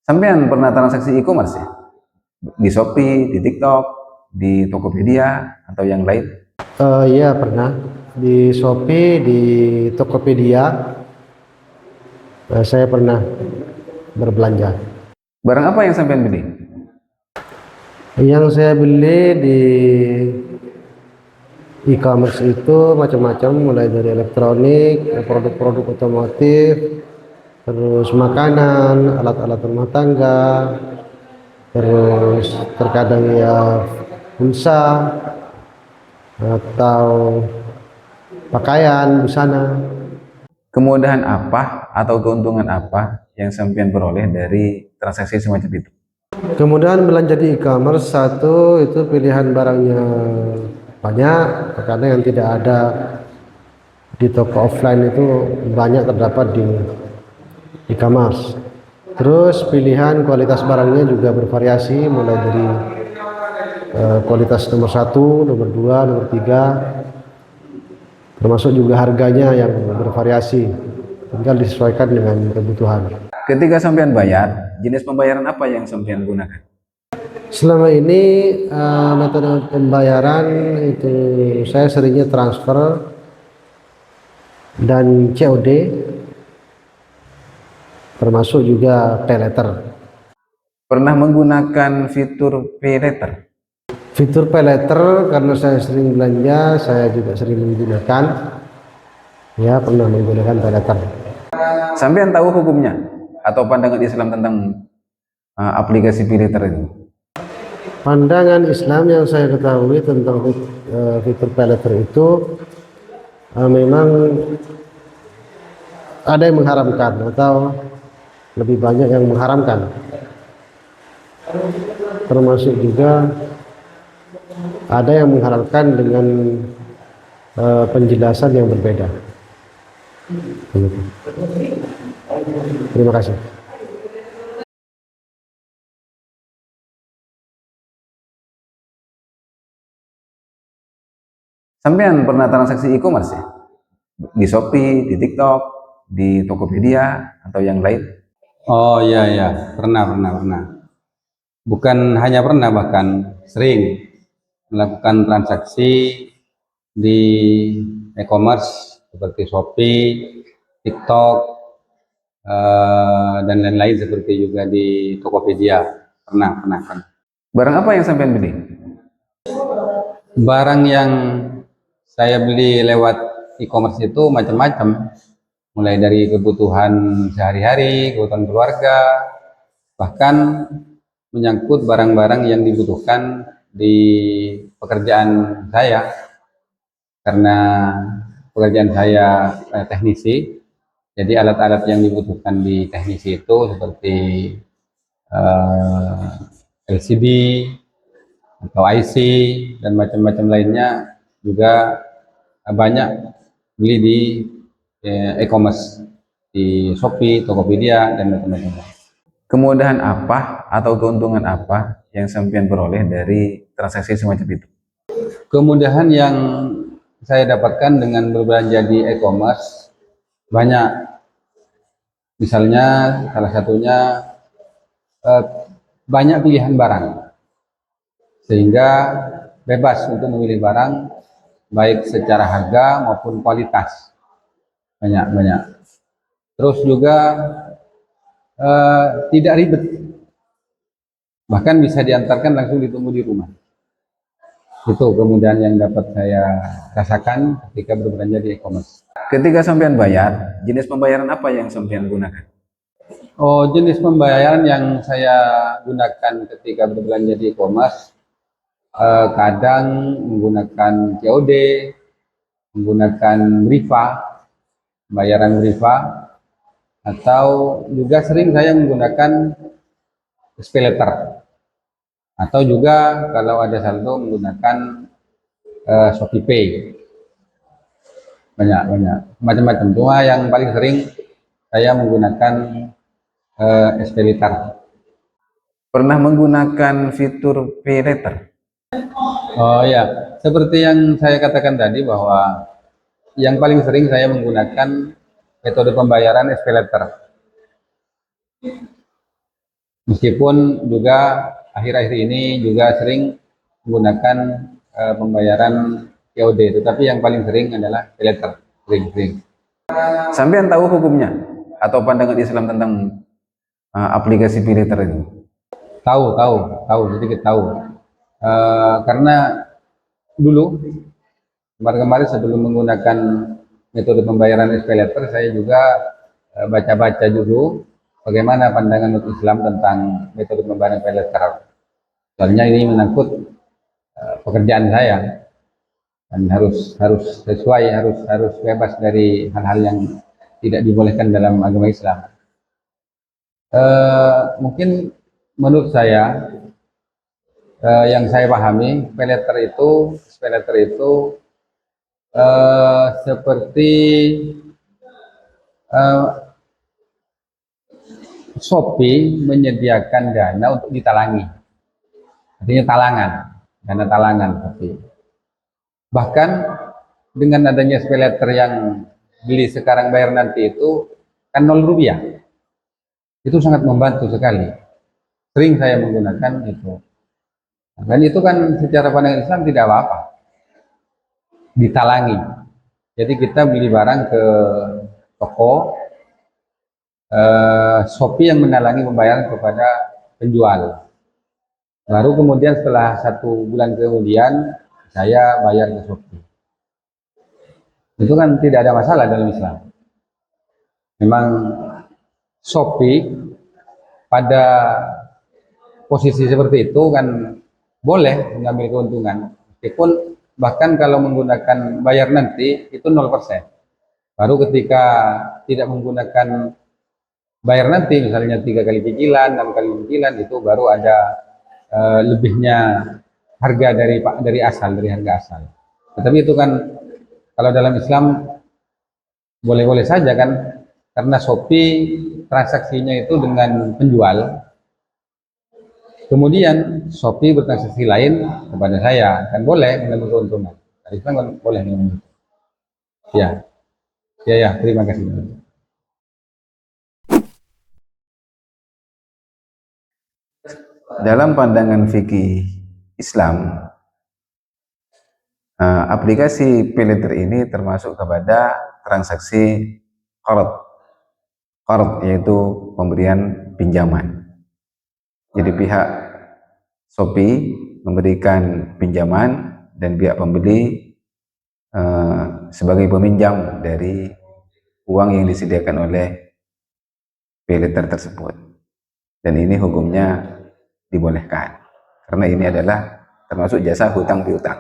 Sampean pernah transaksi e-commerce ya? Di Shopee, di TikTok, di Tokopedia, atau yang lain? Iya pernah di Shopee, di Tokopedia, saya pernah berbelanja. Barang apa yang sampean beli? Yang saya beli di e-commerce itu macam-macam, mulai dari elektronik, produk-produk otomotif, terus makanan, alat-alat rumah tangga, terus terkadang ya pulsa atau pakaian, busana. Kemudahan apa atau keuntungan apa yang sampean peroleh dari transaksi semacam itu? Kemudian belanja di e-commerce, satu itu pilihan barangnya banyak, karena yang tidak ada di toko offline itu banyak terdapat di e-commerce. Terus pilihan kualitas barangnya juga bervariasi, mulai dari kualitas nomor 1, nomor 2, nomor 3, termasuk juga harganya yang bervariasi, tinggal disesuaikan dengan kebutuhan. Ketika sampean bayar, jenis pembayaran apa yang sampean gunakan? Selama ini metode pembayaran itu saya seringnya transfer dan COD, termasuk juga pay letter. Pernah menggunakan fitur pay letter? Fitur pay letter karena saya sering belanja, saya juga sering menggunakan. Ya, pernah menggunakan pay letter. Sampean tahu hukumnya atau pandangan Islam tentang aplikasi pay letter itu? Pandangan Islam yang saya ketahui tentang fitur pay letter itu memang ada yang mengharamkan atau lebih banyak yang mengharamkan, termasuk juga ada yang menghalalkan dengan penjelasan yang berbeda. Terima kasih. Sampean pernah transaksi e-commerce ya? Di Shopee, di TikTok, di Tokopedia, atau yang lain? Oh iya ya, pernah. Bukan hanya pernah, bahkan sering melakukan transaksi di e-commerce seperti Shopee, TikTok, dan lain-lain, seperti juga di Tokopedia. Pernah. Barang apa yang sampean beli? Barang yang saya beli lewat e-commerce itu macam-macam, mulai dari kebutuhan sehari-hari, kebutuhan keluarga, bahkan menyangkut barang-barang yang dibutuhkan di pekerjaan saya, karena pekerjaan saya teknisi. Jadi alat-alat yang dibutuhkan di teknisi itu seperti LCD atau IC dan macam-macam lainnya juga banyak beli di e-commerce, di Shopee, Tokopedia, dan macam-macam. Kemudahan apa atau keuntungan apa yang sampean peroleh dari transaksi semacam itu? Kemudahan yang saya dapatkan dengan berbelanja di e-commerce banyak. Misalnya salah satunya banyak pilihan barang, sehingga bebas untuk memilih barang baik secara harga maupun kualitas. Banyak. Terus juga tidak ribet, bahkan bisa diantarkan langsung ditunggu di rumah. Itu kemudahan yang dapat saya rasakan ketika berbelanja di e-commerce. Ketika sampean bayar, jenis pembayaran apa yang sampean gunakan? Oh, jenis pembayaran yang saya gunakan ketika berbelanja di e-commerce, kadang menggunakan COD, menggunakan Briva, bayaran Briva, atau juga sering saya menggunakan SPayLater, atau juga kalau ada saldo menggunakan ShopeePay. Banyak macam-macam. Cuma yang paling sering saya menggunakan SPayLater. Pernah menggunakan fitur pay letter? Oh ya, seperti yang saya katakan tadi, bahwa yang paling sering saya menggunakan metode pembayaran SPayLater. Meskipun juga akhir-akhir ini juga sering menggunakan pembayaran COD, tetapi yang paling sering adalah pay letter, sering. Sampean tahu hukumnya atau pandangan Islam tentang aplikasi pay letter itu? Tahu, sedikit tahu. Karena dulu kemarin-kemarin sebelum menggunakan metode pembayaran pay letter, saya juga baca-baca dulu bagaimana pandangan umat Islam tentang metode pembayaran pay letter. Soalnya ini menyangkut pekerjaan saya dan harus sesuai, harus bebas dari hal-hal yang tidak dibolehkan dalam agama Islam. Mungkin menurut saya yang saya pahami, pay letter itu seperti Shopee menyediakan dana untuk ditalangi, artinya talangan, dana talangan. Tapi bahkan dengan adanya pay letter yang beli sekarang bayar nanti itu kan 0 rupiah, itu sangat membantu sekali. Sering saya menggunakan itu, dan itu kan secara pandangan Islam tidak apa-apa, ditalangi. Jadi kita beli barang ke toko, Shopee yang menalangi pembayaran kepada penjual. Baru kemudian setelah 1 bulan kemudian saya bayar ke Shopee. Itu kan tidak ada masalah dalam Islam. Memang Shopee pada posisi seperti itu kan boleh mengambil keuntungan. Meskipun bahkan kalau menggunakan bayar nanti itu 0%. Baru ketika tidak menggunakan bayar nanti, misalnya 3 kali cicilan, 6 kali cicilan, itu baru ada lebihnya harga dari harga asal. Tetapi itu kan kalau dalam Islam boleh-boleh saja kan, karena Shopee transaksinya itu dengan penjual, kemudian Shopee bertransaksi lain kepada saya, kan boleh mengambil keuntungan. Dari Islam kan boleh mengambil. Ya, terima kasih. Dalam pandangan fikih Islam, aplikasi pay letter ini termasuk kepada transaksi qard, yaitu pemberian pinjaman. Jadi pihak Shopee memberikan pinjaman dan pihak pembeli sebagai peminjam dari uang yang disediakan oleh pay letter tersebut. Dan ini hukumnya dibolehkan karena ini adalah termasuk jasa hutang piutang.